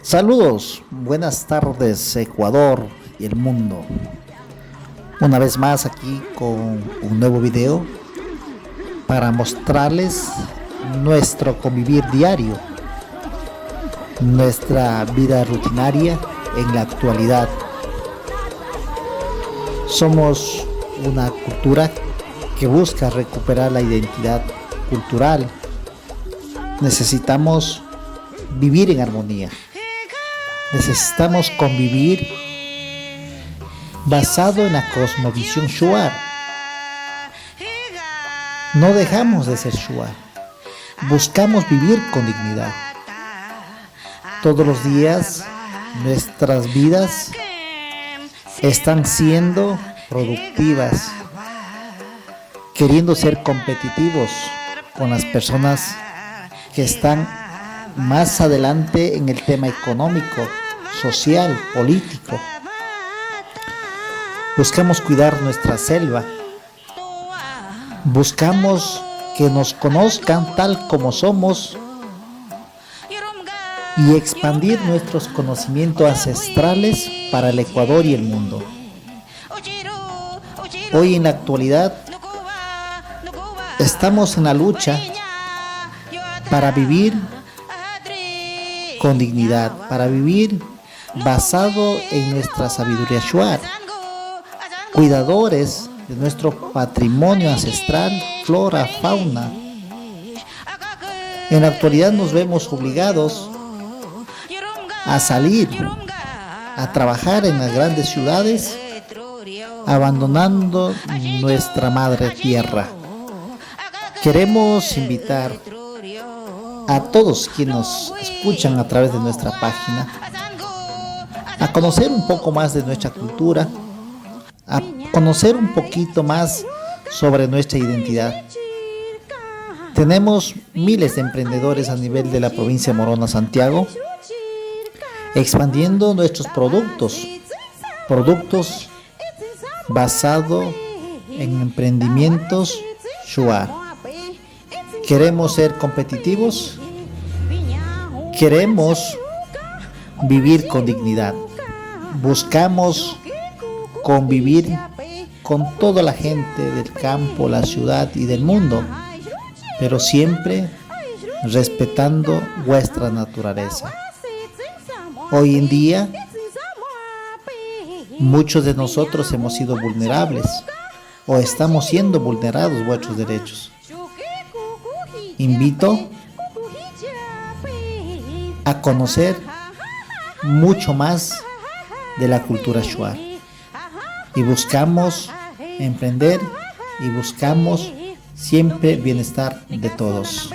Saludos, buenas tardes Ecuador y el mundo. Una vez más aquí con un nuevo video para mostrarles nuestro convivir diario, nuestra vida rutinaria en la actualidad. Somos una cultura que busca recuperar la identidad cultural. Necesitamos vivir en armonía. Necesitamos convivir basado en la cosmovisión Shuar. No dejamos de ser Shuar. Buscamos vivir con dignidad. Todos los días nuestras vidas están siendo productivas, queriendo ser competitivos con las personas que están más adelante en el tema económico, social, político. Buscamos cuidar nuestra selva. Buscamos que nos conozcan tal como somos y expandir nuestros conocimientos ancestrales para el Ecuador y el mundo. Hoy en la actualidad estamos en la lucha para vivir con dignidad, para vivir basado en nuestra sabiduría Shuar, cuidadores de nuestro patrimonio ancestral, flora, fauna. En la actualidad nos vemos obligados a salir, a trabajar en las grandes ciudades, abandonando nuestra madre tierra. Queremos invitar a todos quienes nos escuchan a través de nuestra página a conocer un poco más de nuestra cultura, a conocer un poquito más sobre nuestra identidad. Tenemos miles de emprendedores a nivel de la provincia de Morona, Santiago, expandiendo nuestros productos basados en emprendimientos Shuar. Queremos ser competitivos, queremos vivir con dignidad, buscamos convivir con toda la gente del campo, la ciudad y del mundo, pero siempre respetando vuestra naturaleza. Hoy en día, muchos de nosotros hemos sido vulnerables o estamos siendo vulnerados vuestros derechos. Invito a conocer mucho más de la cultura Shuar y buscamos emprender y buscamos siempre bienestar de todos.